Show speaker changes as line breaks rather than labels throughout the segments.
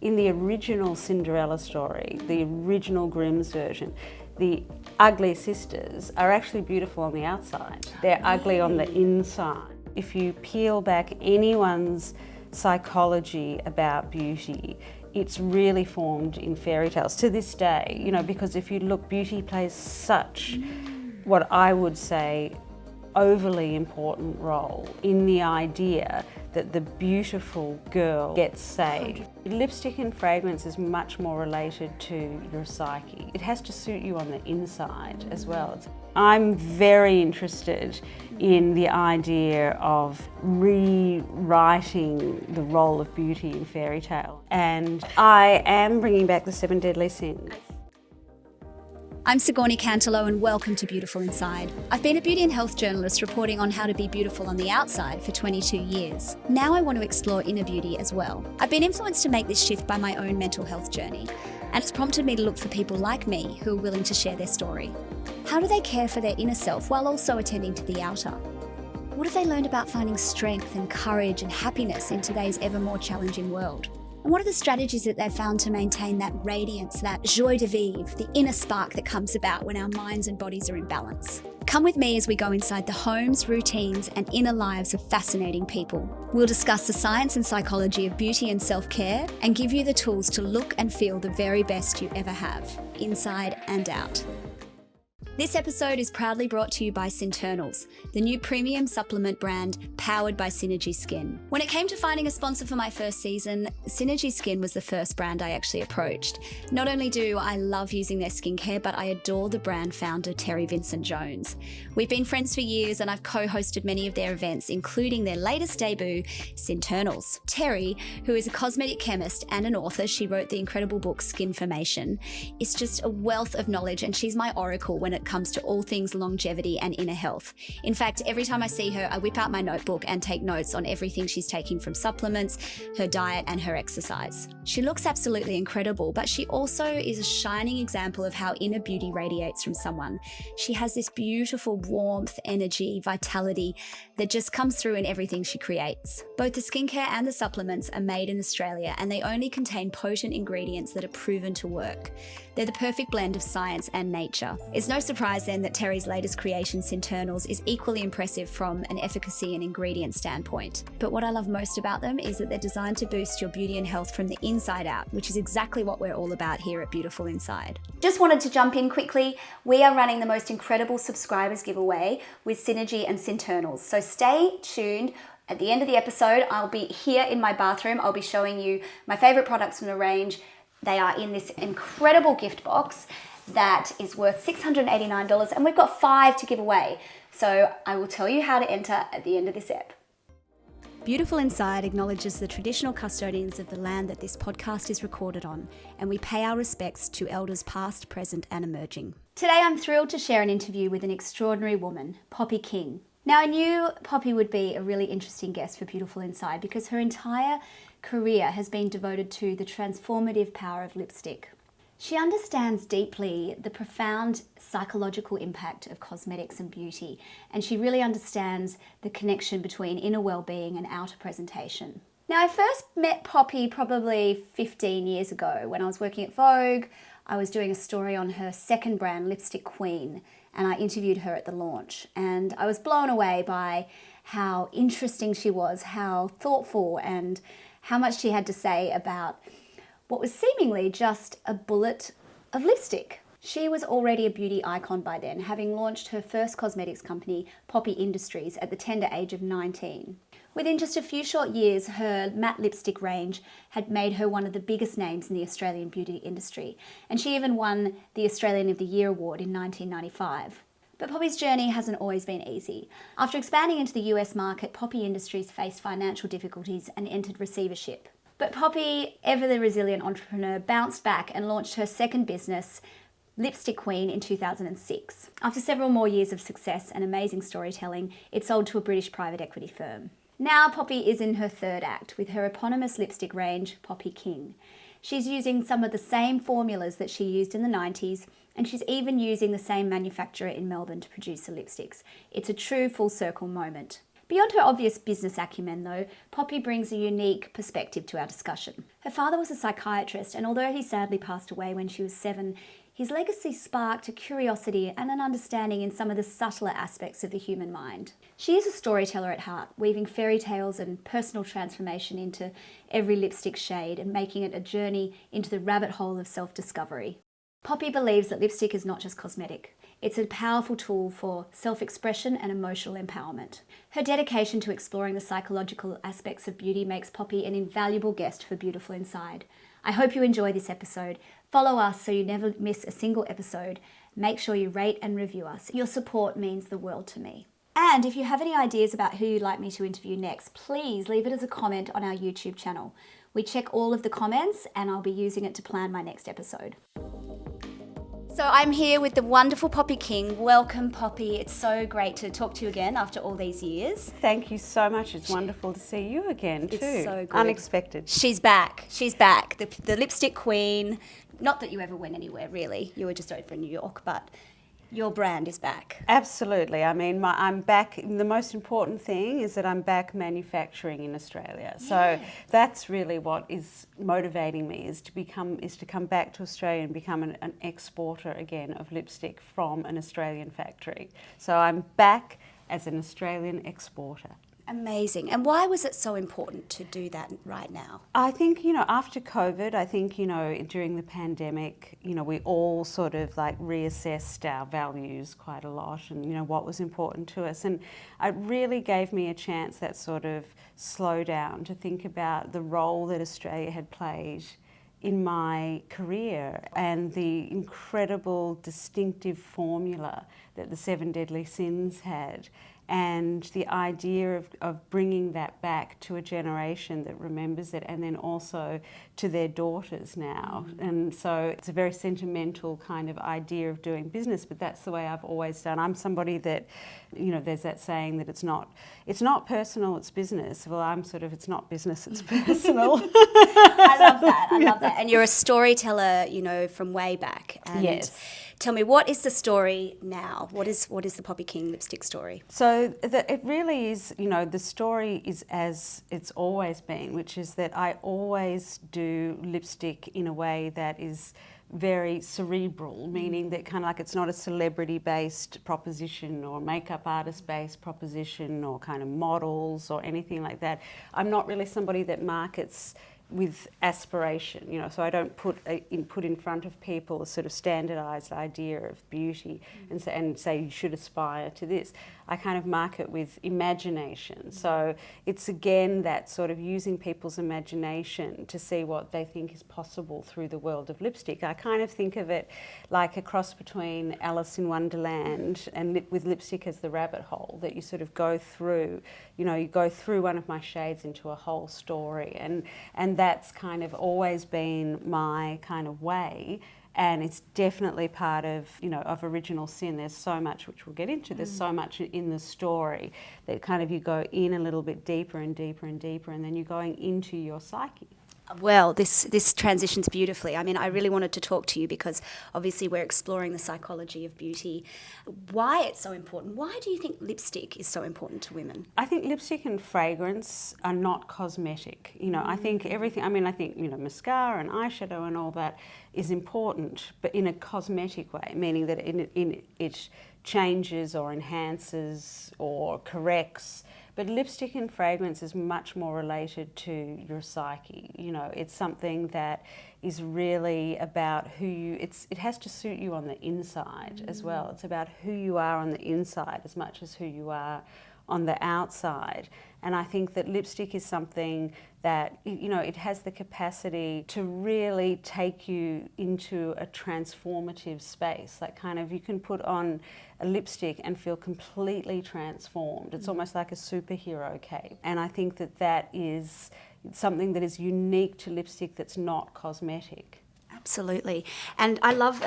In the original Cinderella story, the original Grimm's version, the ugly sisters are actually beautiful on the outside. They're ugly on the inside. If you peel back anyone's psychology about beauty, it's really formed in fairy tales to this day, because if you look, beauty plays such, what I would say, overly important role in the idea that the beautiful girl gets saved. Lipstick and fragrance is much more related to your psyche. It has to suit you on the inside as well. I'm very interested in the idea of rewriting the role of beauty in fairy tale, and I am bringing back the 7 deadly sins.
I'm Sigourney Cantelo and welcome to Beautiful Inside. I've been a beauty and health journalist reporting on how to be beautiful on the outside for 22 years. Now I want to explore inner beauty as well. I've been influenced to make this shift by my own mental health journey, and it's prompted me to look for people like me who are willing to share their story. How do they care for their inner self while also attending to the outer? What have they learned about finding strength and courage and happiness in today's ever more challenging world? And what are the strategies that they've found to maintain that radiance, that joie de vivre, the inner spark that comes about when our minds and bodies are in balance? Come with me as we go inside the homes, routines, and inner lives of fascinating people. We'll discuss the science and psychology of beauty and self-care and give you the tools to look and feel the very best you ever have, inside and out. This episode is proudly brought to you by Internals, the new premium supplement brand powered by Synergy Skin. When it came to finding a sponsor for my first season, Synergy Skin was the first brand I actually approached. Not only do I love using their skincare, but I adore the brand founder, Terry Vincent-Jones. We've been friends for years and I've co-hosted many of their events, including their latest debut, Internals. Terry, who is a cosmetic chemist and an author, she wrote the incredible book Skinformation, is just a wealth of knowledge, and she's my oracle when it comes to all things longevity and inner health. In fact, every time I see her, I whip out my notebook and take notes on everything she's taking, from supplements, her diet, and her exercise. She looks absolutely incredible, but she also is a shining example of how inner beauty radiates from someone. She has this beautiful warmth, energy, vitality that just comes through in everything she creates. Both the skincare and the supplements are made in Australia, and they only contain potent ingredients that are proven to work. They're the perfect blend of science and nature. It's no surprise then that Terry's latest creation, Internals, is equally impressive from an efficacy and ingredient standpoint. But what I love most about them is that they're designed to boost your beauty and health from the inside out, which is exactly what we're all about here at Beautiful Inside. Just wanted to jump in quickly. We are running the most incredible subscribers giveaway with Synergy and Internals. So stay tuned. At the end of the episode, I'll be here in my bathroom. I'll be showing you my favorite products from the range. They are in this incredible gift box that is worth $689, and we've got 5 to give away. So I will tell you how to enter at the end of this ep. Beautiful Inside acknowledges the traditional custodians of the land that this podcast is recorded on, and we pay our respects to elders past, present, and emerging. Today I'm thrilled to share an interview with an extraordinary woman, Poppy King. Now, I knew Poppy would be a really interesting guest for Beautiful Inside because her entire career has been devoted to the transformative power of lipstick. She understands deeply the profound psychological impact of cosmetics and beauty, and she really understands the connection between inner well-being and outer presentation. Now, I first met Poppy probably 15 years ago when I was working at Vogue. I was doing a story on her second brand, Lipstick Queen, and I interviewed her at the launch, and I was blown away by how interesting she was, how thoughtful, and how much she had to say about what was seemingly just a bullet of lipstick. She was already a beauty icon by then, having launched her first cosmetics company, Poppy Industries, at the tender age of 19. Within just a few short years, her matte lipstick range had made her one of the biggest names in the Australian beauty industry, and she even won the Australian of the Year award in 1995. But Poppy's journey hasn't always been easy. After expanding into the US market, Poppy Industries faced financial difficulties and entered receivership. But Poppy, ever the resilient entrepreneur, bounced back and launched her second business, Lipstick Queen, in 2006. After several more years of success and amazing storytelling, it sold to a British private equity firm. Now Poppy is in her third act with her eponymous lipstick range, Poppy King. She's using some of the same formulas that she used in the 90s, and she's even using the same manufacturer in Melbourne to produce the lipsticks. It's a true full circle moment. Beyond her obvious business acumen, though, Poppy brings a unique perspective to our discussion. Her father was a psychiatrist, and although he sadly passed away when she was 7, his legacy sparked a curiosity and an understanding in some of the subtler aspects of the human mind. She is a storyteller at heart, weaving fairy tales and personal transformation into every lipstick shade and making it a journey into the rabbit hole of self-discovery. Poppy believes that lipstick is not just cosmetic. It's a powerful tool for self-expression and emotional empowerment. Her dedication to exploring the psychological aspects of beauty makes Poppy an invaluable guest for Beautiful Inside. I hope you enjoy this episode. Follow us so you never miss a single episode. Make sure you rate and review us. Your support means the world to me. And if you have any ideas about who you'd like me to interview next, please leave it as a comment on our YouTube channel. We check all of the comments and I'll be using it to plan my next episode. So I'm here with the wonderful Poppy King. Welcome, Poppy. It's so great to talk to you again after all these years.
Thank you so much. It's wonderful to see you again too.
It's so good.
Unexpected.
She's back. She's back. The lipstick queen. Not that you ever went anywhere, really. You were just over in New York, but your brand is back.
Absolutely. I mean, I'm back. The most important thing is that I'm back manufacturing in Australia. Yeah. So that's really what is motivating me, is to come back to Australia and become an exporter again of lipstick from an Australian factory. So I'm back as an Australian exporter.
Amazing. And why was it so important to do that right now?
I think, after COVID, during the pandemic, we all sort of like reassessed our values quite a lot and, what was important to us. And it really gave me a chance, that sort of slowdown, to think about the role that Australia had played in my career and the incredible distinctive formula that the 7 Deadly Sins had, and the idea of bringing that back to a generation that remembers it, and then also to their daughters now. And so it's a very sentimental kind of idea of doing business, but that's the way I've always done. I'm somebody that, there's that saying that it's not personal, it's business. Well, I'm sort of, it's not business, it's personal.
I love that. I love that. And you're a storyteller, from way back. And
yes.
Tell me, what is the story now? What is the Poppy King lipstick story?
So it really is, the story is as it's always been, which is that I always do lipstick in a way that is very cerebral, meaning that kind of like it's not a celebrity-based proposition or makeup artist-based proposition or kind of models or anything like that. I'm not really somebody that markets with aspiration, so I don't put in front of people a sort of standardised idea of beauty and say you should aspire to this. I kind of market with imagination. So it's again that sort of using people's imagination to see what they think is possible through the world of lipstick. I kind of think of it like a cross between Alice in Wonderland and with lipstick as the rabbit hole, that you sort of go through, you go through one of my shades into a whole story. And that's kind of always been my kind of way. And it's definitely part of, of Original Sin. There's so much, which we'll get into, there's so much in the story that kind of you go in a little bit deeper and deeper and deeper, and then you're going into your psyche.
Well, this transitions beautifully. I mean, I really wanted to talk to you because obviously we're exploring the psychology of beauty. Why it's so important? Why do you think lipstick is so important to women?
I think lipstick and fragrance are not cosmetic. I think everything, mascara and eyeshadow and all that is important, but in a cosmetic way, meaning that it changes or enhances or corrects. But lipstick and fragrance is much more related to your psyche. It's something that is really about it has to suit you on the inside as well. It's about who you are on the inside as much as who you are on the outside. And I think that lipstick is something that, it has the capacity to really take you into a transformative space. Like kind of, you can put on a lipstick and feel completely transformed. It's almost like a superhero cape. And I think that is something that is unique to lipstick that's not cosmetic.
Absolutely. And I love,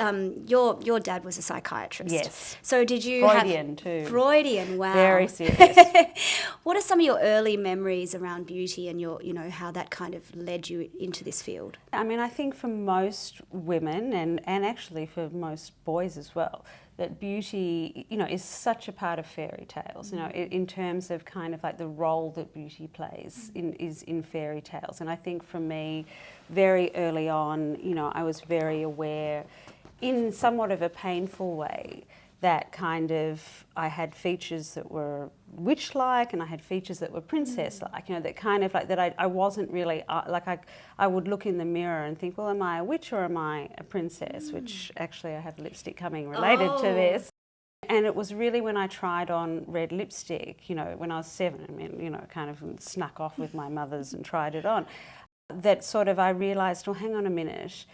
your dad was a psychiatrist.
Yes.
So did you
Freudian too.
Freudian, wow.
Very serious.
What are some of your early memories around beauty and how that kind of led you into this field?
I mean, I think for most women and actually for most boys as well, that beauty, is such a part of fairy tales, in terms of kind of like the role that beauty plays in fairy tales. And I think for me, very early on, I was very aware, in somewhat of a painful way, that kind of I had features that were witch-like and I had features that were princess-like, that kind of like that I wasn't really, I would look in the mirror and think, well, am I a witch or am I a princess? Which actually I have lipstick coming related to this. And it was really when I tried on red lipstick, when I was 7, kind of snuck off with my mother's and tried it on, that sort of I realised, well, hang on a minute,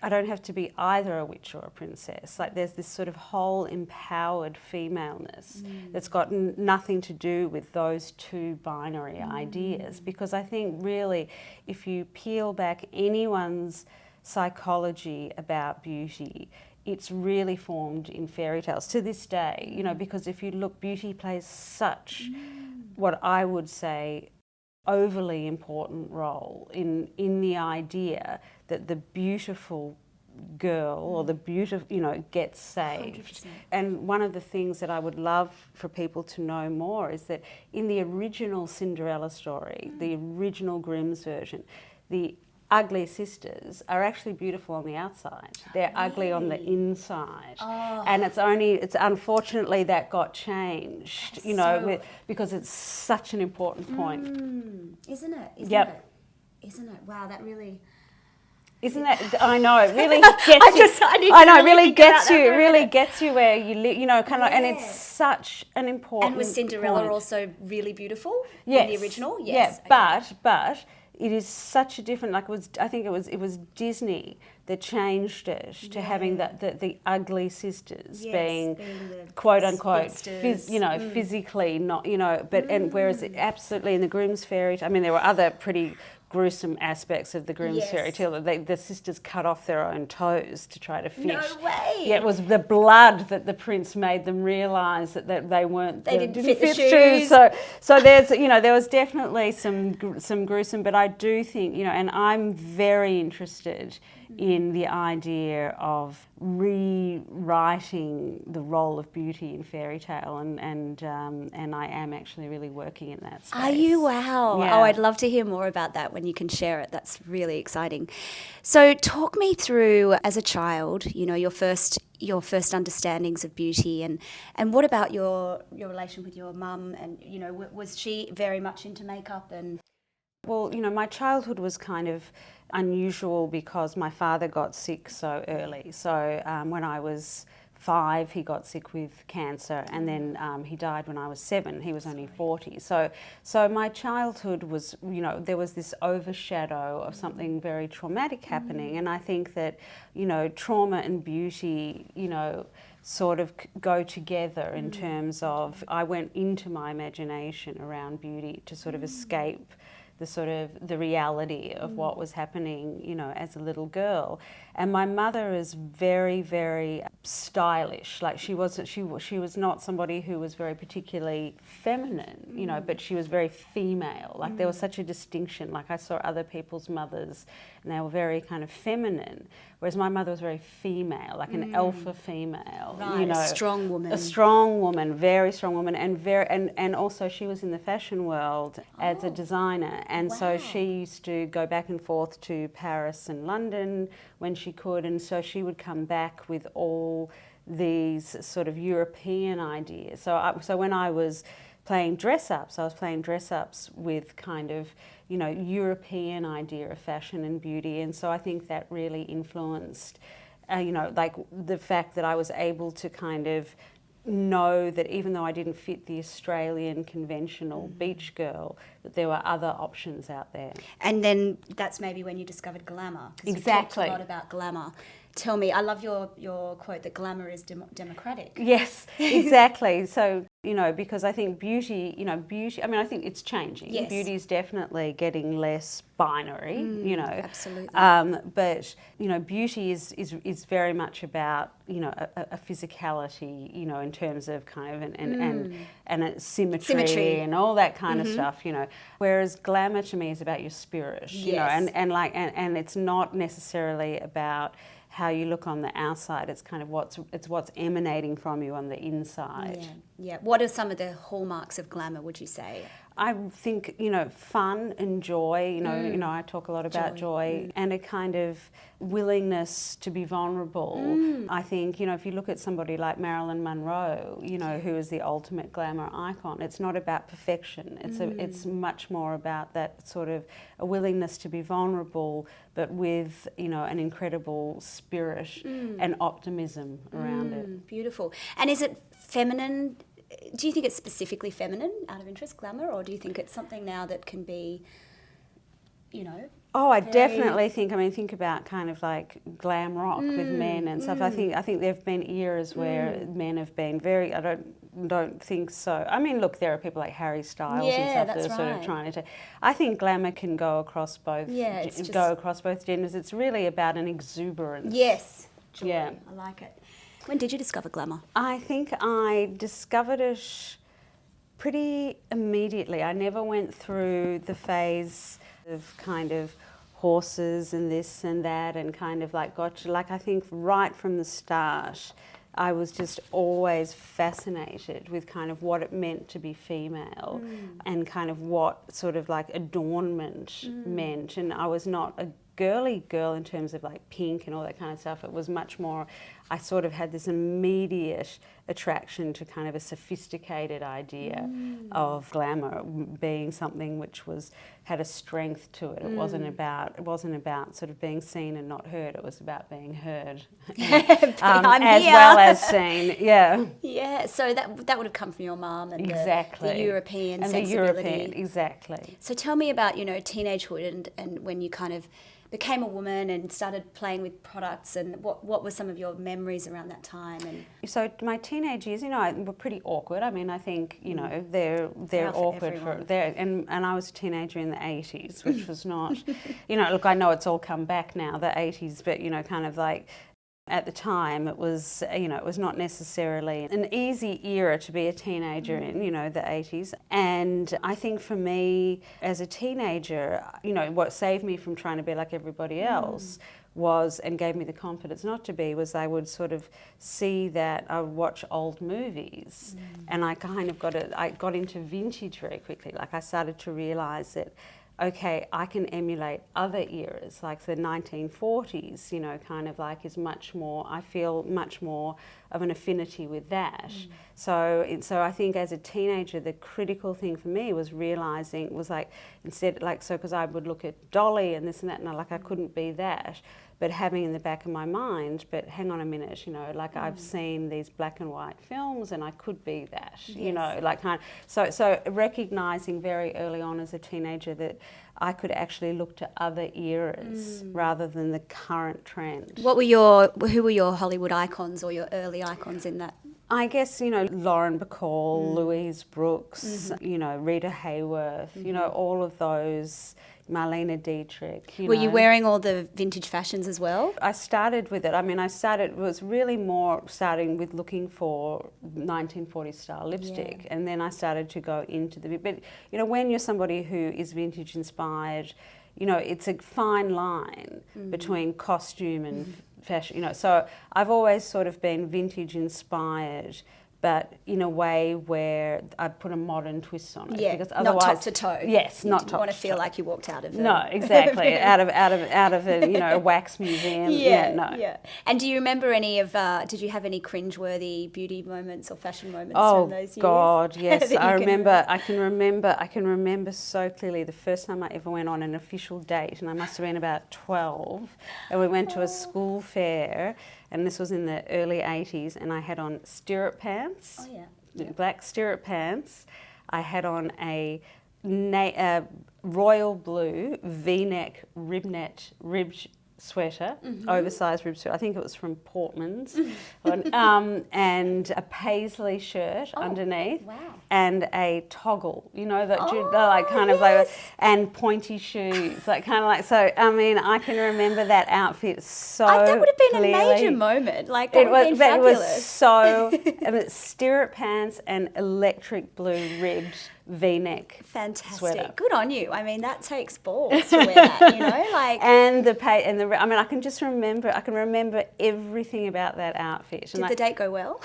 I don't have to be either a witch or a princess. Like there's this sort of whole empowered femaleness that's got nothing to do with those two binary ideas. Because I think really, if you peel back anyone's psychology about beauty, it's really formed in fairy tales to this day, because if you look, beauty plays such, what I would say, overly important role in the idea that the beautiful girl or the beautiful, gets saved.
100%.
And one of the things that I would love for people to know more is that in the original Cinderella story, the original Grimm's version, the ugly sisters are actually beautiful on the outside. They're ugly on the inside. And it's unfortunately that got changed, because it's such an important point.
Isn't it? Isn't it? Wow, that really...
Isn't that, I know, it really gets you. I know, it really gets you. It really gets you where you live, kind of, and it's such an important
And was Cinderella
point.
also really beautiful
Yes.
in the original?
Yes.
Yeah,
Okay. But it is such a different, I think it was Disney that changed it to having the ugly sisters being quote unquote, physically not, but, and whereas absolutely in the Grimm's fairy tale, there were other pretty gruesome aspects of the Grimm's fairy tale. The sisters cut off their own toes to try to fish.
No way!
Yeah, it was the blood that the prince made them realise that they weren't.
They didn't fit the shoes.
So there's, there was definitely some gruesome, but I do think, and I'm very interested in the idea of rewriting the role of beauty in fairy tale, and I am actually really working in that space.
Are you? Wow.
Yeah.
Oh, I'd love to hear more about that when you can share it. That's really exciting. So talk me through, as a child, your first understandings of beauty, and what about your relation with your mum, and was she very much into makeup? And
well, my childhood was kind of unusual because my father got sick so early. So when I was 5, he got sick with cancer, and then he died when I was 7. He was only 40. So my childhood was, there was this overshadow of something very traumatic happening, and I think that, trauma and beauty, sort of go together in terms of, I went into my imagination around beauty to sort of escape the reality of what was happening, as a little girl. And my mother is very, very stylish. Like she was not somebody who was very particularly feminine, but she was very female. Like there was such a distinction. Like I saw other people's mothers and they were very kind of feminine, whereas my mother was very female, like an alpha female.
Right, a strong woman.
A strong woman, very strong woman, and also she was in the fashion world as a designer. And so she used to go back and forth to Paris and London when she could, and so she would come back with all these sort of European ideas. So when I was playing dress-ups, I was playing dress-ups with kind of, European idea of fashion and beauty, and so I think that really influenced, like the fact that I was able to kind of know that even though I didn't fit the Australian conventional beach girl, that there were other options out there.
And then that's maybe when you discovered glamour. Because
Exactly.
you talked a lot about glamour. Tell me, I love your quote that glamour is democratic.
Yes, exactly. So, because I think beauty, I think it's changing.
Yes.
Beauty is definitely getting less binary,
Absolutely.
But, beauty is very much about, a physicality, in terms of kind of, and a symmetry and all that kind of stuff, Whereas glamour to me is about your spirit, you know, and it's not necessarily about how you look on the outside. It's kind of what's emanating from you on the inside.
Yeah. What are some of the hallmarks of glamour, would you say?
I think, you know, fun and joy, you know, I talk a lot about joy and a kind of willingness to be vulnerable. I think, you know, if you look at somebody like Marilyn Monroe, you know, who is the ultimate glamour icon, it's not about perfection. It's much more about that sort of a willingness to be vulnerable, but with, you know, an incredible spirit and optimism around it.
Beautiful. And is it feminine? Do you think it's specifically feminine, out of interest, glamour, or do you think it's something now that can be, you know?
Oh, I definitely think. I mean, think about kind of like glam rock with men and stuff. I think there have been eras where men have been very. I don't think so. I mean, look, there are people like Harry Styles and stuff that are sort of trying to. I think glamour can go across both. Go across both genders. It's really about an exuberance.
Yes. Joy.
Yeah.
I like it. When did you discover glamour?
I think I discovered it pretty immediately. I never went through the phase of kind of horses and this and that and kind of like gotcha. Like I think right from the start, I was just always fascinated with kind of what it meant to be female and kind of what sort of like adornment meant. And I was not a girly girl in terms of like pink and all that kind of stuff. It was much more, I sort of had this immediate attraction to kind of a sophisticated idea of glamour being something which had a strength to it. It wasn't about sort of being seen and not heard. It was about being heard as well as seen. Yeah.
Yeah. So that would have come from your mum and the European
and
sensibility.
Exactly.
So tell me about, you know, teenagehood and when you kind of became a woman and started playing with products, and what were some of your memories around that time? And
so my teenage years, you know, were pretty awkward. I mean, I think, you know, they're awkward and I was a teenager in the 80s, which was not, you know, look, I know it's all come back now, the 80s, but, you know, kind of like at the time it was, you know, it was not necessarily an easy era to be a teenager in, you know, the 80s. And I think for me as a teenager, you know, what saved me from trying to be like everybody else was, and gave me the confidence not to be, was I would sort of see that I would watch old movies and I kind of I got into vintage very quickly. Like I started to realise that, okay, I can emulate other eras, like the 1940s, you know, kind of like is much more, I feel much more of an affinity with that. So I think as a teenager, the critical thing for me was realising, was like, instead, like, so because I would look at Dolly and this and that, and I couldn't be that, but having in the back of my mind, but hang on a minute, you know, like I've seen these black and white films and I could be that, you know, like kind of, so recognising very early on as a teenager that I could actually look to other eras rather than the current trend.
who were your Hollywood icons or your early icons in that?
I guess, you know, Lauren Bacall, Louise Brooks, you know, Rita Hayworth, you know, all of those, Marlene Dietrich.
Were you wearing all the vintage fashions as well?
I started with it. I mean, was really more starting with looking for 1940s style lipstick. And then I started to go into but, you know, when you're somebody who is vintage inspired, you know, it's a fine line between costume and fashion, you know. So I've always sort of been vintage inspired, but in a way where I put a modern twist on it.
Yeah,
because otherwise,
not top to toe.
Yes, not top to toe.
You want to feel like you walked out of it.
No, exactly. out of a, you know, a wax museum.
Yeah. And do you remember any of? Did you have any cringeworthy beauty moments or fashion moments from those years? Oh God,
yes. I can remember so clearly the first time I ever went on an official date, and I must have been about 12, and we went to a school fair. And this was in the early 80s, and I had on stirrup pants, black stirrup pants. I had on a royal blue V-neck ribbed sweater, oversized ribbed sweater. I think it was from Portman's, and a paisley shirt underneath, and a toggle. You know that like kind of like, and pointy shoes, like kind of like. So I mean, I can remember that outfit so.
That would have been
clearly.
A major moment. Like that would have been fabulous.
It was so. Stirrup pants and electric blue ribbed V-neck
Fantastic.
sweater.
Good on you. I mean, that takes balls to wear that, you know, like.
I mean, I can remember everything about that outfit.
Did the date go well?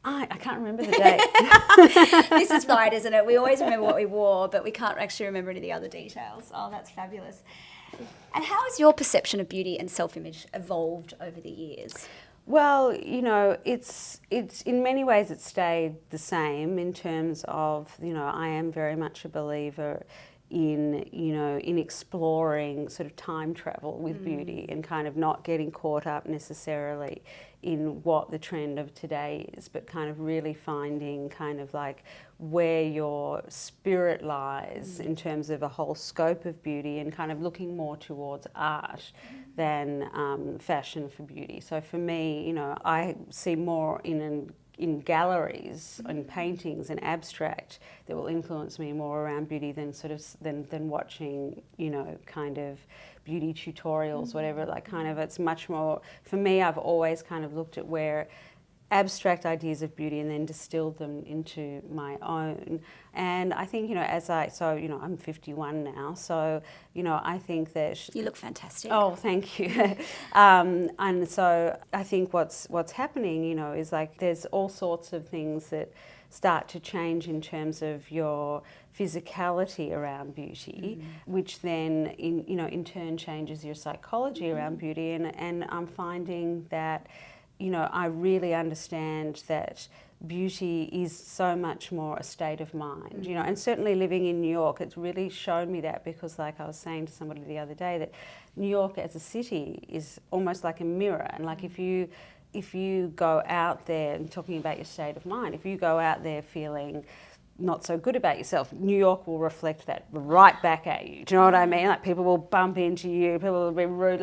I can't remember the date.
This is right, isn't it? We always remember what we wore, but we can't actually remember any of the other details. Oh, that's fabulous. And how has your perception of beauty and self-image evolved over the years?
Well, you know, it's in many ways it's stayed the same in terms of, you know, I am very much a believer in exploring sort of time travel with beauty and kind of not getting caught up necessarily in what the trend of today is, but kind of really finding kind of like where your spirit lies in terms of a whole scope of beauty and kind of looking more towards art than fashion for beauty. So for me, you know, I see more in galleries and paintings and abstract that will influence me more around beauty than than watching, you know, kind of beauty tutorials, whatever. Like kind of, it's much more, for me, I've always kind of looked at where abstract ideas of beauty and then distilled them into my own. And I think, you know, I'm 51 now, so, you know, I think that...
You look fantastic.
Oh, thank you. And so I think what's happening, you know, is like there's all sorts of things that start to change in terms of your physicality around beauty, which then in turn changes your psychology around beauty. And I'm finding that, you know, I really understand that beauty is so much more a state of mind, you know, and certainly living in New York, it's really shown me that, because like I was saying to somebody the other day, that New York as a city is almost like a mirror. And like if you go out there, and talking about your state of mind, if you go out there feeling not so good about yourself, New York will reflect that right back at you. Do you know what I mean? Like people will bump into you, people will be rude,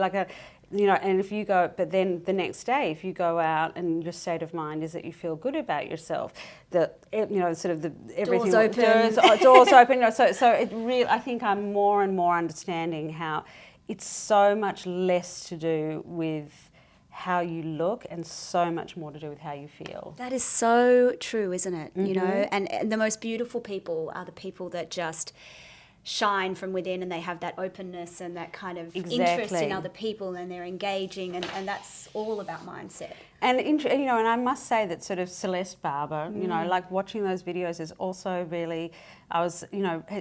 and if you go, but then the next day, if you go out and your state of mind is that you feel good about yourself, everything,
doors open.
Doors open. You know, so it really, I think I'm more and more understanding how it's so much less to do with how you look and so much more to do with how you feel.
That is so true, isn't it? You know, and the most beautiful people are the people that just shine from within, and they have that openness and that kind of interest in other people, and they're engaging, and that's all about mindset. And
and I must say that sort of Celeste Barber, you know, like watching those videos is also really,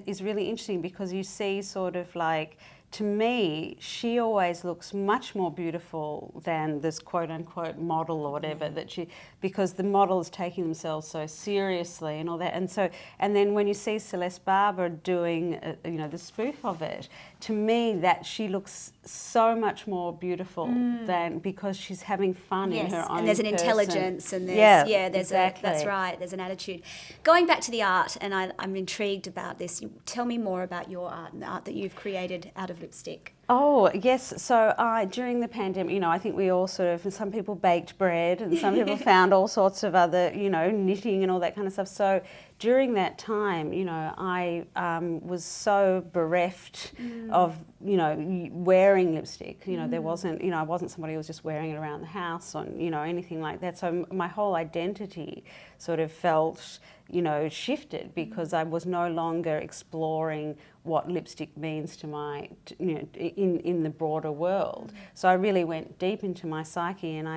is really interesting, because you see sort of like, to me, she always looks much more beautiful than this quote-unquote model or whatever because the model is taking themselves so seriously and all that. And then when you see Celeste Barber doing, the spoof of it, to me, that she looks so much more beautiful than, because she's having fun in her own.
And there's an
person.
Intelligence, and there's
exactly.
that's right. There's an attitude. Going back to the art, and I'm intrigued about this. Tell me more about your art and the art that you've created out of lipstick.
Oh, yes. So during the pandemic, I think we all some people baked bread and some people found all sorts of other, knitting and all that kind of stuff. So during that time, I was so bereft of, wearing lipstick. There wasn't, I wasn't somebody who was just wearing it around the house or, anything like that. So my whole identity sort of felt, shifted, because I was no longer exploring what lipstick means to my, in the broader world. So I really went deep into my psyche, and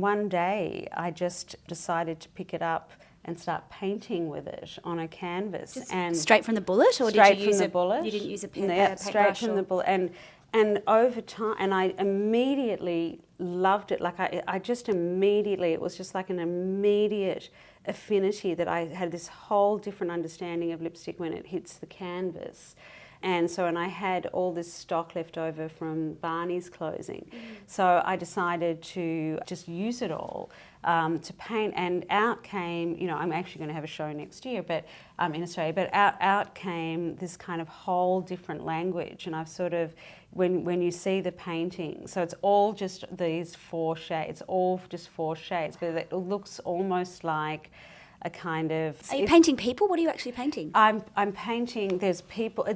one day I just decided to pick it up and start painting with it on a canvas.
Just
and
straight from the bullet, or
straight
did you use
from the bullet?
You didn't use a
straight from the bullet, and over time, and I immediately loved it. Like I just immediately, it was just like an immediate affinity that I had this whole different understanding of lipstick when it hits the canvas. And I had all this stock left over from Barney's closing. So I decided to just use it all to paint, and out came, I'm actually going to have a show next year, but in Australia, but out came this kind of whole different language. And I've sort of, when you see the painting, so it's all just these 4 shades, it's all just 4 shades, but it looks almost like a kind of...
Are you painting people? What are you actually painting?
I'm painting, there's people,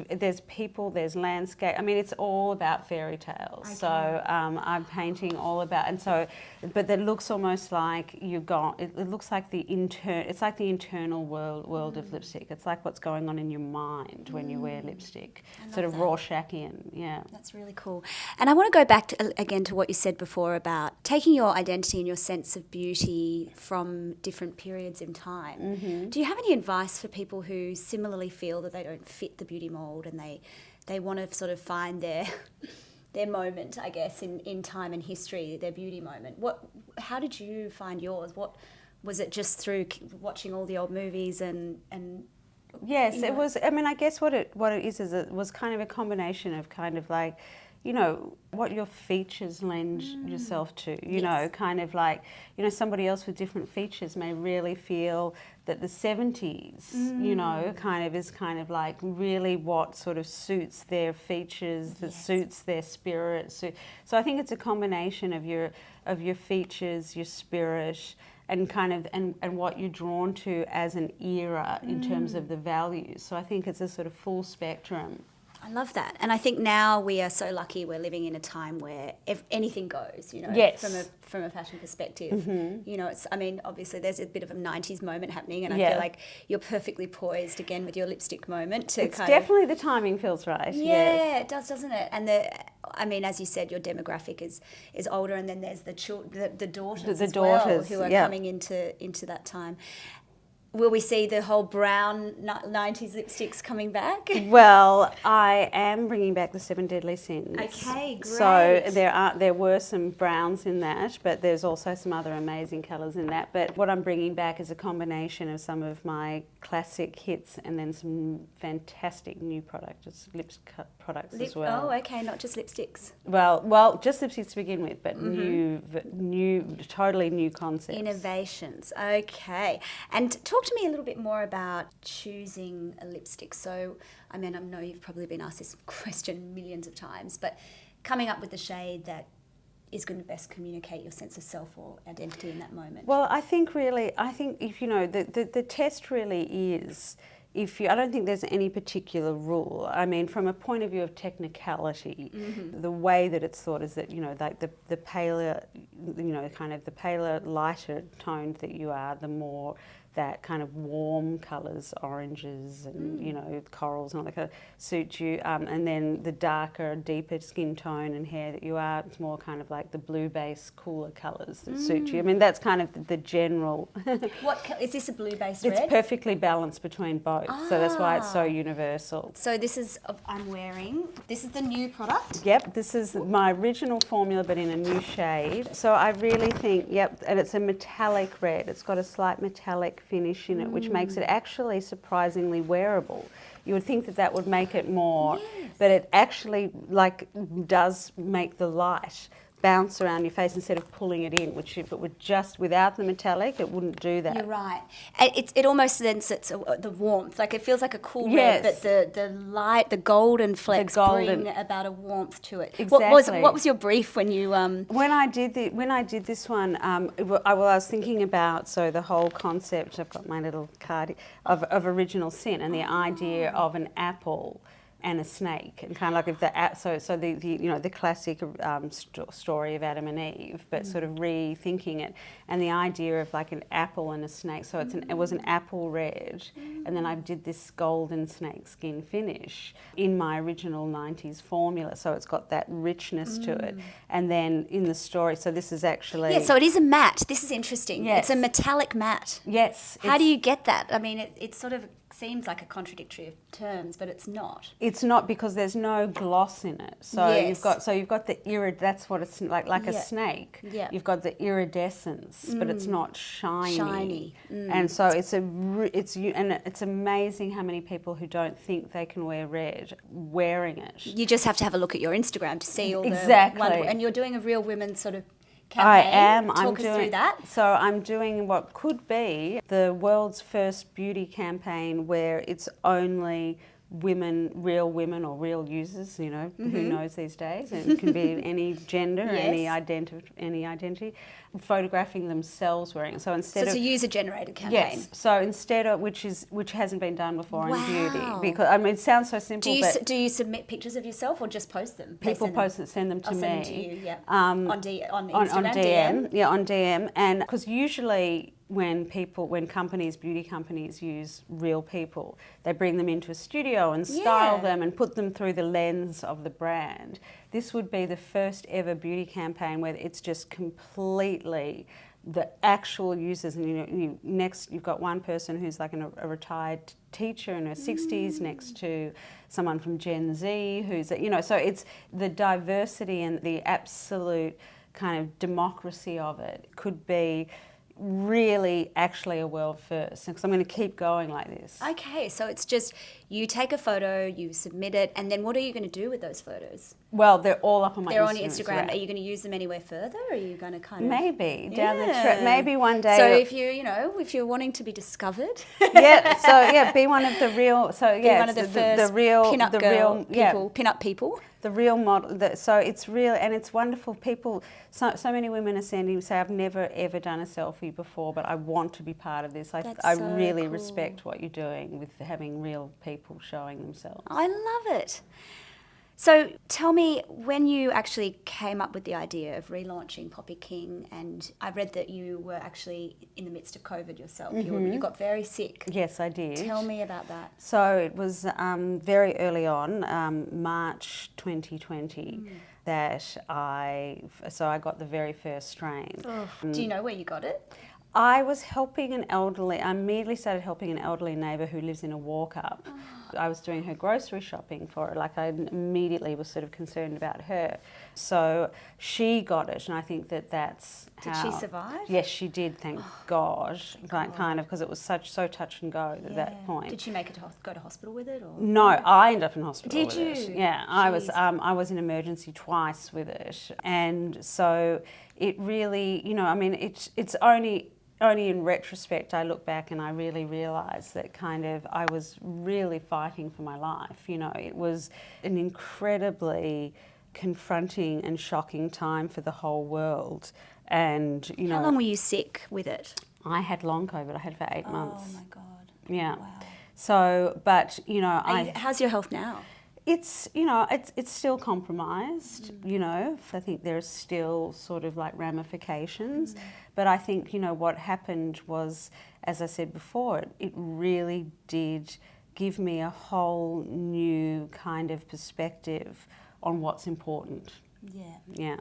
there's people, there's landscape. I mean, it's all about fairy tales.
Okay.
So I'm painting all about, and so, but it looks almost like it looks like it's like the internal world of lipstick. It's like what's going on in your mind when you wear lipstick. Sort of Rorschachian, yeah.
That's really cool. And I want to go back again to what you said before about taking your identity and your sense of beauty from different periods in time.
Mm-hmm.
Do you have any advice for people who similarly feel that they don't fit the beauty mould and they want to sort of find their moment, I guess, in time and history, their beauty moment? How did you find yours? What was it, just through watching all the old movies and
Yes, it was. I mean, I guess what it is it was kind of a combination of kind of like, you know, what your features lend yourself to, you know, kind of like, you know, somebody else with different features may really feel that the 70s, you know, is kind of like really what sort of suits their features, that suits their spirit. So I think it's a combination of your features, your spirit, and kind of and what you're drawn to as an era in terms of the values. So I think it's a sort of full spectrum.
I love that. And I think now we are so lucky we're living in a time where anything goes, you know, from a fashion perspective. You know, I mean, obviously there's a bit of a 90s moment happening, and I feel like you're perfectly poised again with your lipstick moment to
it's definitely the timing feels right.
Yeah, it does, doesn't it? And I mean, as you said, your demographic is older, and then there's the daughters as well, who are coming into that time. Will we see the whole brown 90s lipsticks coming back?
Well, I am bringing back the 7 Deadly Sins.
Okay, great.
So there were some browns in that, but there's also some other amazing colours in that. But what I'm bringing back is a combination of some of my classic hits and then some fantastic new products, products as well.
Oh, okay, not just lipsticks.
Well, just lipsticks to begin with, but totally new concepts.
Innovations, okay. And talk to me a little bit more about choosing a lipstick. So, I mean, I know you've probably been asked this question millions of times, but coming up with the shade that is going to best communicate your sense of self or identity in that moment.
Well, I think if you know, the test really is, I don't think there's any particular rule. I mean, from a point of view of technicality, the way that it's thought is that, you know, like the paler, you know, kind of the paler, lighter toned that you are, the more that kind of warm colours, oranges and, you know, corals and all that kind of suit you. And then the darker, deeper skin tone and hair that you are, it's more kind of like the blue base, cooler colours that suit you. I mean, that's kind of the general...
Is this a blue base red?
It's perfectly balanced between both, so that's why it's so universal.
So this is the new product?
Yep, this is my original formula but in a new shade. So I really think, and it's a metallic red. It's got a slight metallic finish in it, which makes it actually surprisingly wearable. You would think that would make it more, but it actually does make the light bounce around your face instead of pulling it in, which if it were just without the metallic, it wouldn't do that.
You're right. It almost then sets the warmth. Like it feels like a cool red, but the light, the golden flecks bring about a warmth to it.
Exactly.
What was your brief when you...
When I did this one, I was thinking about, so the whole concept, I've got my little card of Original Sin and the idea of an apple and a snake, and kind of like if the you know, the classic story of Adam and Eve, but sort of rethinking it, and the idea of like an apple and a snake. So it was an apple red, and then I did this golden snake skin finish in my original 90s formula. So it's got that richness to it, and then in the story. So this is actually
so it is a matte. This is interesting. Yes. It's a metallic matte.
Yes.
How do you get that? I mean, it sort of seems like a contradictory of terms, but it's not.
It's not, because there's no gloss in it. So you've got the that's what it's like a snake.
Yeah.
You've got the iridescence, but it's not shiny. And so it's amazing how many people who don't think they can wear red wearing it.
You just have to have a look at your Instagram to see all and you're doing a real women's sort of campaign.
I am.
Talk us through that.
So I'm doing what could be the world's first beauty campaign where it's only real women or real users, you know, who knows these days, and it can be any gender, any identity, photographing themselves wearing it. So instead
it's
of
a user-generated campaign.
Yes. So instead of which hasn't been done before in beauty, because I mean it sounds so simple.
Do you submit pictures of yourself or just post them?
People post it, send them to me.
Send them to you, yeah. On Instagram,
on DM. Yeah, on DM, and because usually when beauty companies use real people, they bring them into a studio and style them and put them through the lens of the brand. This would be the first ever beauty campaign where it's just completely the actual users, and you've got one person who's like a retired teacher in her 60s next to someone from Gen Z who's, so it's the diversity and the absolute kind of democracy of it could be really actually a world first, because I'm going to keep going like this.
Okay, so it's just you take a photo, you submit it, and then what are you going to do with those photos?
Well, they're all up on my Instagram.
They're on your Instagram. Are you going to use them anywhere further, or are you going to kind of...
Maybe, down the track, maybe one day.
So if you're wanting to be discovered...
be one of the real... So
be one of the first pin-up people.
The real model. So it's real, and it's wonderful. People, so many women are sending, say, I've never ever done a selfie before, but I want to be part of this. I really respect what you're doing with having real people showing themselves.
I love it. So tell me, when you actually came up with the idea of relaunching Poppy King, and I read that you were actually in the midst of COVID yourself. You got very sick.
Yes, I did.
Tell me about that.
So it was very early on, March 2020, that I got the very first strain.
Do you know where you got it?
I immediately started helping an elderly neighbour who lives in a walk-up. I was doing her grocery shopping for her, I immediately was sort of concerned about her. So she got it, and I think that's how...
Did she survive?
Yes, she did, thank God. Kind of, because it was so touch and go at that point.
Did she make it go to hospital with it? Or?
No, I ended up in hospital
with
it.
You?
Yeah, I was in emergency twice with it. And so it really, it's only in retrospect I look back and I really realise that kind of I was really fighting for my life. It was an incredibly confronting and shocking time for the whole world. And
how long were you sick with it?
I had long COVID. I had it for 8 months.
Oh my God.
Yeah.
Wow.
So, but
how's your health now?
It's it's still compromised. I think there's still sort of like ramifications, but I think what happened was, as I said before, it really did give me a whole new kind of perspective on what's important. Yeah.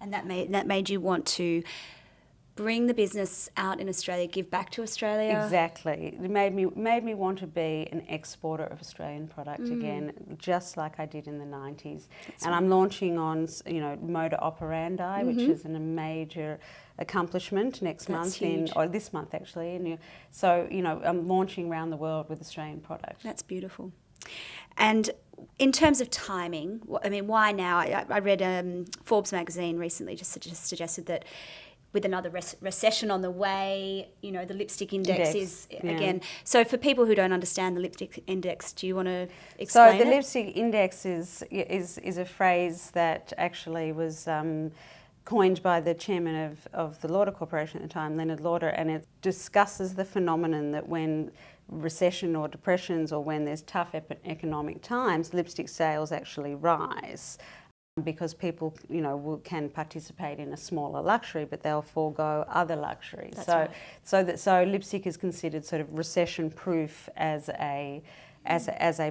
And that made you want to bring the business out in Australia, give back to Australia.
Exactly. It made me want to be an exporter of Australian product again, just like I did in the 90s. And I'm launching on, Moda Operandi, which is a major accomplishment next month, or this month actually. And so, I'm launching around the world with Australian product.
That's beautiful. And in terms of timing, why now? I read Forbes magazine recently just suggested that with another recession on the way, the lipstick index is again. So for people who don't understand the lipstick index, do you want to explain it?
So the lipstick index is a phrase that actually was coined by the chairman of the Lauder Corporation at the time, Leonard Lauder, and it discusses the phenomenon that when recession or depressions or when there's tough economic times, lipstick sales actually rise. Because people, can participate in a smaller luxury, but they'll forego other luxuries. So lipstick is considered sort of recession-proof as a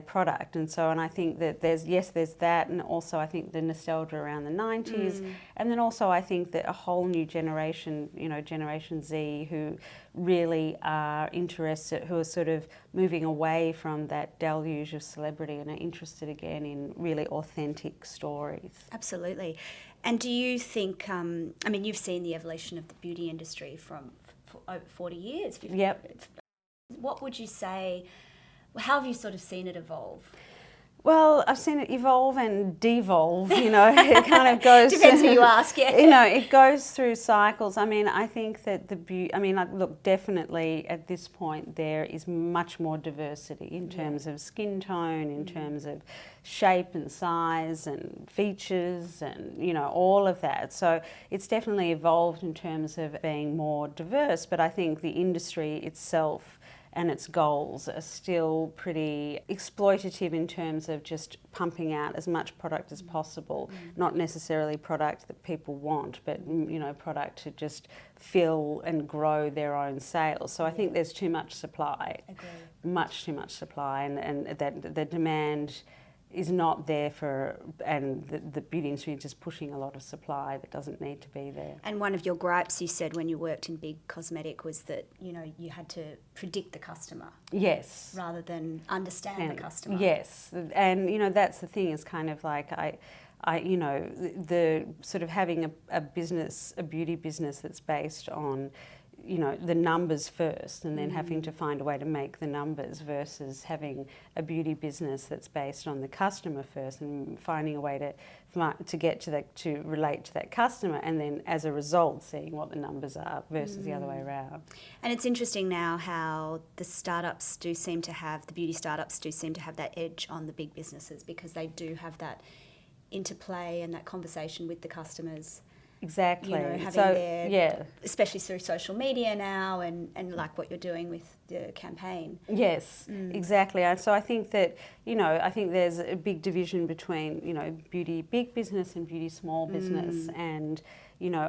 product, and I think that there's that, and also I think the nostalgia around the 90s, and then also I think that a whole new generation, Generation Z, who really are interested, who are sort of moving away from that deluge of celebrity and are interested again in really authentic stories.
Absolutely. And do you think, you've seen the evolution of the beauty industry from over 40 years. 50,
yep.
What would you say, how have you sort of seen it evolve?
Well, I've seen it evolve and devolve, it kind of goes...
Depends who you ask, yeah.
It goes through cycles. I mean, I think that look, definitely at this point there is much more diversity in terms of skin tone, in terms of shape and size and features and, all of that. So it's definitely evolved in terms of being more diverse, but I think the industry itself and its goals are still pretty exploitative in terms of just pumping out as much product as possible, not necessarily product that people want, but product to just fill and grow their own sales. So I think there's too much supply, much too much supply, and that the demand is not there and the beauty industry is just pushing a lot of supply that doesn't need to be there.
And one of your gripes you said when you worked in big cosmetic was that, you had to predict the customer.
Yes.
Rather than understand the customer.
Yes. And, that's the thing, is kind of like the sort of having a beauty business that's based on the numbers first, and then having to find a way to make the numbers, versus having a beauty business that's based on the customer first and finding a way to get to relate to that customer, and then as a result seeing what the numbers are versus the other way around.
And it's interesting now how the beauty startups do seem to have that edge on the big businesses, because they do have that interplay and that conversation with the customers.
Exactly.
Especially through social media now, and like what you're doing with the campaign.
Yes, exactly. So I think that, I think there's a big division between, beauty big business and beauty small business. And,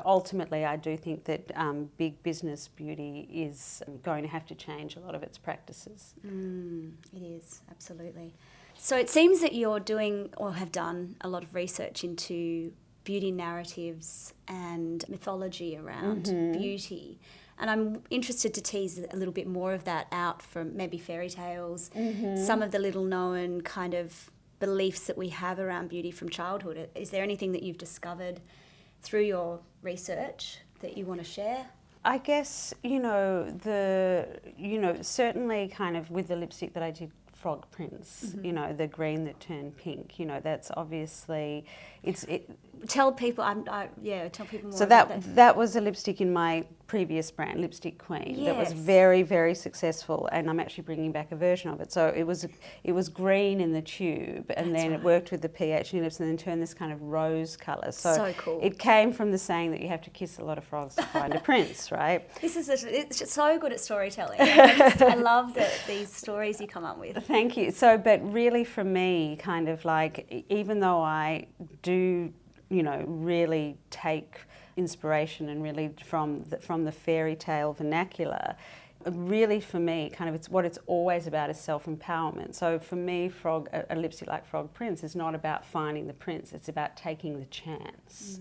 ultimately I do think that big business beauty is going to have to change a lot of its practices.
It is, absolutely. So it seems that you're doing or have done a lot of research into beauty narratives and mythology around beauty. And I'm interested to tease a little bit more of that out from maybe fairy tales, some of the little known kind of beliefs that we have around beauty from childhood. Is there anything that you've discovered through your research that you want to share?
I guess, certainly kind of with the lipstick that I did, frog prints, the green that turned pink, that's obviously,
Tell people more.
So
about
that was a lipstick in my previous brand, Lipstick Queen, that was very, very successful, and I'm actually bringing back a version of it. So it was green in the tube, and then it worked with the pH lips, and then turned this kind of rose colour. So
cool.
It came from the saying that you have to kiss a lot of frogs to find a prince, right?
It's so good at storytelling. I love these stories you come up with.
Thank you. So, but really for me, kind of like, even though I do, really take inspiration and really from the fairy tale vernacular, really for me, kind of what it's always about is self-empowerment. So for me, a lipstick like Frog Prince is not about finding the prince, it's about taking the chance.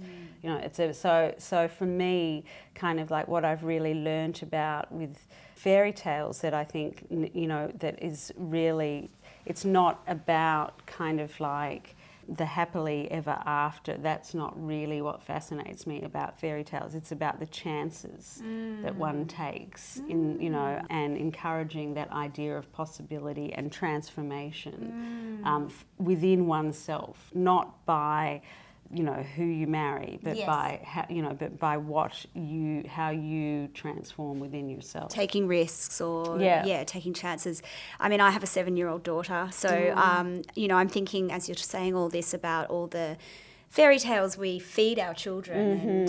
So for me, kind of like what I've really learnt about with fairy tales, that I think, that is really, it's not about kind of like the happily ever after. That's not really what fascinates me about fairy tales. It's about the chances that one takes in, and encouraging that idea of possibility and transformation within oneself, not by who you marry, but by by how you transform within yourself.
Taking risks or taking chances. I mean, I have a 7-year-old daughter, so I'm thinking, as you're saying all this, about all the fairy tales we feed our children,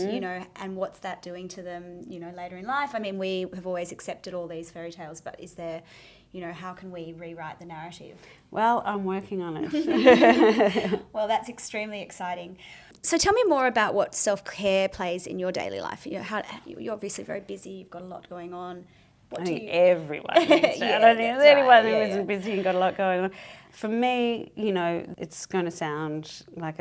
and what's that doing to them, later in life. I mean, we have always accepted all these fairy tales, but is there, how can we rewrite the narrative?
Well, I'm working on it.
Well, that's extremely exciting. So tell me more about what self-care plays in your daily life. You're obviously very busy, you've got a lot going on.
I think everyone needs to. I don't think there's anyone who isn't busy and got a lot going on. For me, it's going to sound like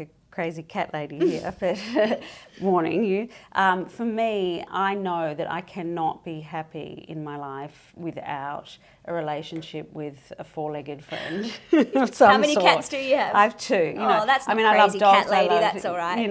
a crazy cat lady here, but warning you. For me, I know that I cannot be happy in my life without a relationship with a four-legged friend of some
How many
sort.
Cats do you have?
I have 2.
That's not
crazy,
I love dogs, cat lady.
That's
all right.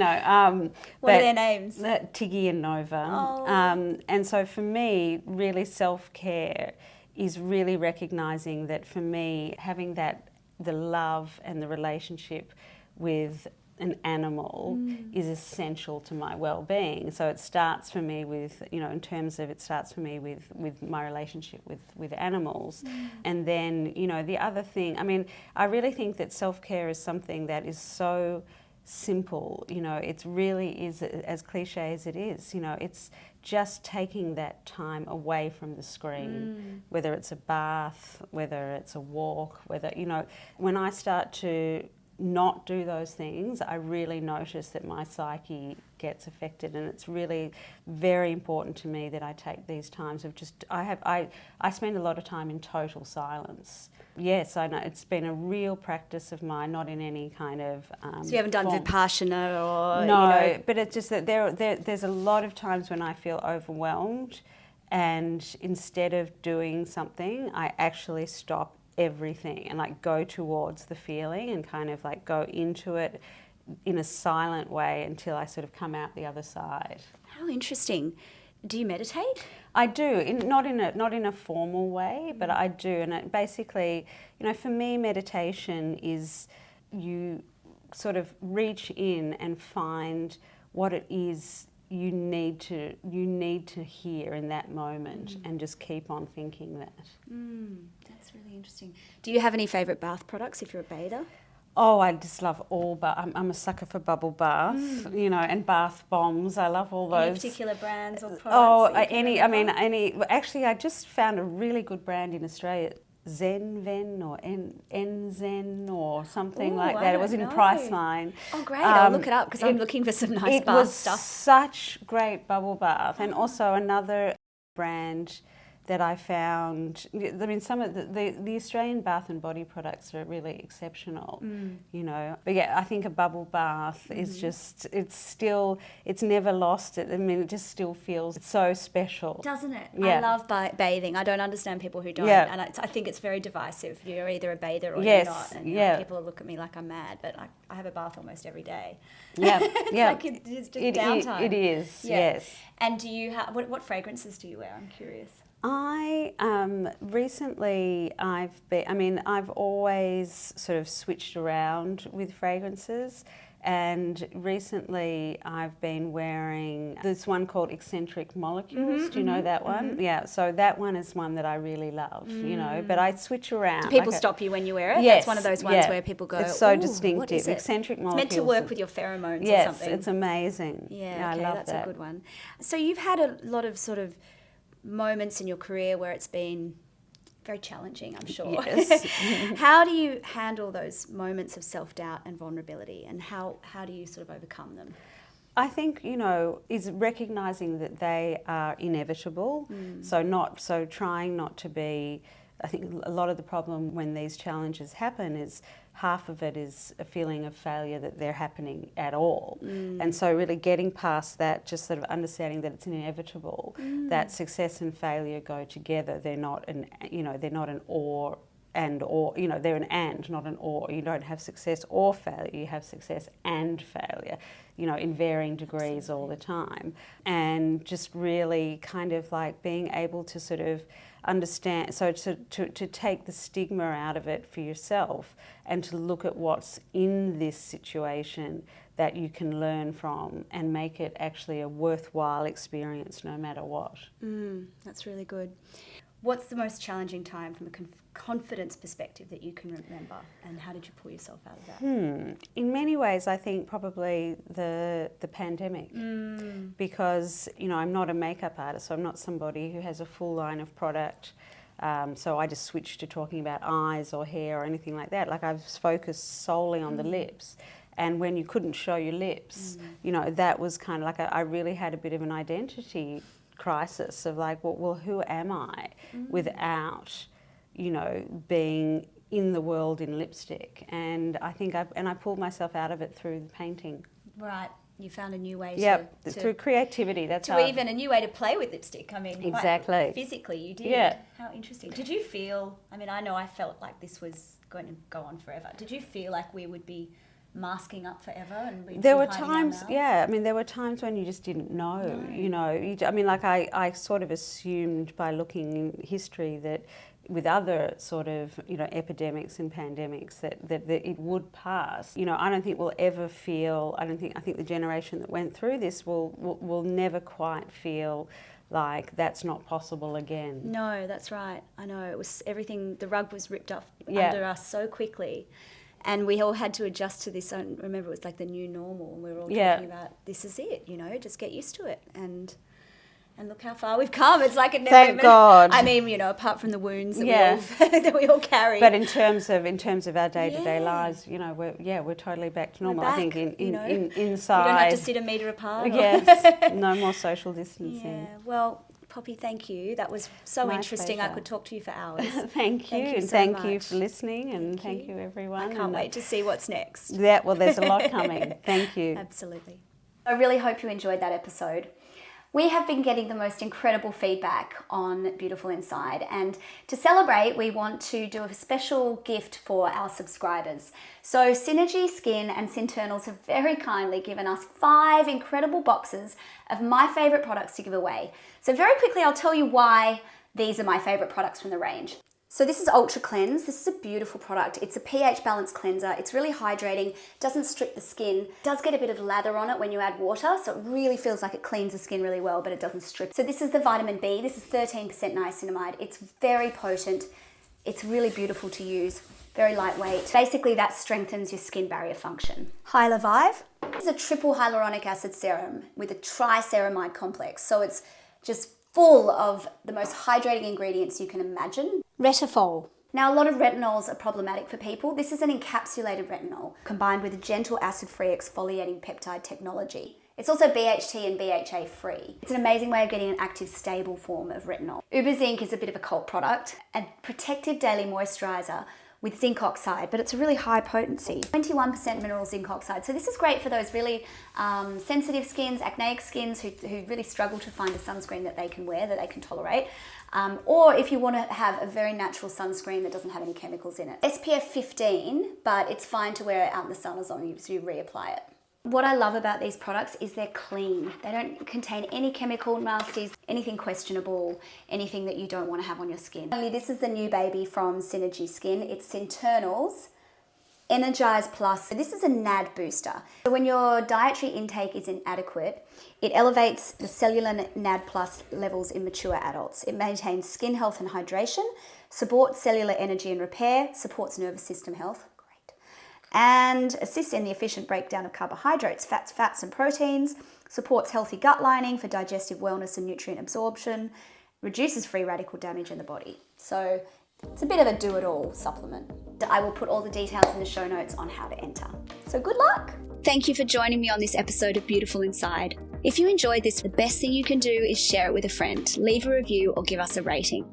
What are their names?
Tiggy and Nova.
Oh.
And so for me, really self-care is really recognising that for me, having that the love and the relationship with an animal is essential to my well-being. So it starts for me with, in terms of, it starts for me with my relationship with animals. And then, the other thing, I really think that self-care is something that is so simple. It really is, as cliche as it is, it's just taking that time away from the screen, whether it's a bath, whether it's a walk, whether, when I start to not do those things, I really notice that my psyche gets affected, and it's really very important to me that I take these times of just, I spend a lot of time in total silence. Yes, I know, it's been a real practice of mine, not in any kind of
So you haven't done Vipassana or...
No, but it's just that there's a lot of times when I feel overwhelmed, and instead of doing something, I actually stop everything and go towards the feeling and kind of go into it in a silent way until I sort of come out the other side.
How interesting. Do you meditate?
I do, not in a formal way, but I do. And it basically, for me, meditation is you sort of reach in and find what it is you need to hear in that moment, and just keep on thinking that.
That's really interesting. Do you have any favourite bath products if you're a bather?
Oh, I just love all, but I'm a sucker for bubble bath, and bath bombs. I love all those.
Any particular brands or products?
Oh, any. Actually, I just found a really good brand in Australia, Zen or Zen or something like that. It was in Priceline.
Oh, great. I'll look it up because I'm looking for some nice bath stuff.
It was such great bubble bath. And also another brand that I found, some of the Australian bath and body products are really exceptional, But yeah, I think a bubble bath is just, it's never lost it. It just still feels so special.
Doesn't it?
Yeah.
I love bathing. I don't understand people who don't.
Yeah.
And I think it's very divisive. You're either a bather or
Yes.
you're not. And people look at me like I'm mad, but I have a bath almost every day.
Yeah, yeah.
It's just downtime.
It is, yes.
And do you have, what fragrances do you wear? I'm curious.
Recently I've always sort of switched around with fragrances, and recently I've been wearing this one called Eccentric Molecules. Do you know that one? Yeah, so that one is one that I really love, but I switch around.
Do people stop you when you wear it?
Yes.
That's one of those ones where people go,
it's so
ooh,
distinctive.
What is it?
Eccentric Molecules.
It's meant to work with your pheromones or
yes,
something.
it's amazing.
Yeah,
I love
that's
that.
a good one. So you've had a lot of sort of moments in your career where it's been very challenging, I'm sure.
Yes.
How do you handle those moments of self-doubt and vulnerability, and how do you sort of overcome them?
I think, is recognising that they are inevitable. So trying not to be, I think a lot of the problem when these challenges happen is half of it is a feeling of failure that they're happening at all. And so really getting past that, just sort of understanding that it's inevitable, that success and failure go together. They're not an or and or, they're an and, not an or. You don't have success or failure, you have success and failure, in varying degrees all the time. And just really kind of being able to sort of understand, so to take the stigma out of it for yourself and to look at what's in this situation that you can learn from and make it actually a worthwhile experience no matter what.
That's really good. What's the most challenging time from a confidence perspective that you can remember, and how did you pull yourself out of that?
In many ways, I think probably the pandemic, because I'm not a makeup artist, so I'm not somebody who has a full line of product. So I just switched to talking about eyes or hair or anything like that. I've focused solely on the lips. And when you couldn't show your lips, that was kind of I really had a bit of an identity crisis of well, who am I without, being in the world in lipstick? And I think I pulled myself out of it through the painting.
Right. You found a new way
through creativity. That's
even a new way to play with lipstick.
Exactly.
Physically, you did.
Yeah.
How interesting. Did you feel? I know I felt like this was going to go on forever. Did you feel like we would be masking up forever and we'd
There
be
were
hiding our
times,
mouths?
yeah, I mean, there were times when you just didn't know, you know. I mean, like I sort of assumed by looking in history that with other sort of, you know, epidemics and pandemics that it would pass. You know, I don't think we'll ever feel, I think the generation that went through this will never quite feel like that's not possible again.
No, that's right. I know, it was everything, the rug was ripped up
Yeah.
under us so quickly. And we all had to adjust to this. I remember it was like the new normal. And we were all talking about, this is it, you know, just get used to it. And look how far we've come. It's like it never
Thank God.
I mean, you know, apart from the wounds that,
Yeah.
that we all carry.
But in terms of our day-to-day
Yeah.
lives, you know, we're totally back to normal.
We're
I think
back, you know.
inside.
We don't have to sit a metre apart.
Yes, no more social distancing.
Yeah. Well, Poppy, thank you. That was so
My
interesting. I
pleasure.
could talk to you for hours.
Thank you, and
so
thank you
much.
for listening, and thank you everyone.
I can't wait to see what's next.
Yeah, well, there's a lot coming. Thank you.
Absolutely. I really hope you enjoyed that episode. We have been getting the most incredible feedback on Beautiful Inside, and to celebrate, we want to do a special gift for our subscribers. So Synergy Skin and Sinternals have very kindly given us 5 incredible boxes of my favourite products to give away. So very quickly, I'll tell you why these are my favourite products from the range. So this is Ultra Cleanse. This is a beautiful product. It's a pH balance cleanser. It's really hydrating, doesn't strip the skin, does get a bit of lather on it when you add water, so it really feels like it cleans the skin really well, but it doesn't strip. So this is the vitamin B. This is 13% niacinamide. It's very potent. It's really beautiful to use, very lightweight. Basically, that strengthens your skin barrier function. Hylavive. This is a triple hyaluronic acid serum with a triceramide complex, so it's just full of the most hydrating ingredients you can imagine. Retifol. Now, a lot of retinols are problematic for people. This is an encapsulated retinol combined with a gentle acid-free exfoliating peptide technology. It's also BHT and BHA free. It's an amazing way of getting an active, stable form of retinol. Uber Zinc is a bit of a cult product, a protective daily moisturizer with zinc oxide, but it's a really high potency. 21% mineral zinc oxide. So this is great for those really sensitive skins, acneic skins who really struggle to find a sunscreen that they can wear, that they can tolerate. Or if you want to have a very natural sunscreen that doesn't have any chemicals in it. SPF 15, but it's fine to wear it out in the sun as long as you reapply it. What I love about these products is they're clean. They don't contain any chemical nasties, anything questionable, anything that you don't want to have on your skin. This is the new baby from Synergy Skin. It's Sinternals Energize Plus. This is a NAD booster. So when your dietary intake is inadequate, it elevates the cellular NAD Plus levels in mature adults. It maintains skin health and hydration, supports cellular energy and repair, supports nervous system health, and assists in the efficient breakdown of carbohydrates, fats and proteins, supports healthy gut lining for digestive wellness and nutrient absorption, reduces free radical damage in the body. So it's a bit of a do-it-all supplement. I will put all the details in the show notes on how to enter. So good luck! Thank you for joining me on this episode of Beautiful Inside. If you enjoyed this, the best thing you can do is share it with a friend, leave a review or give us a rating.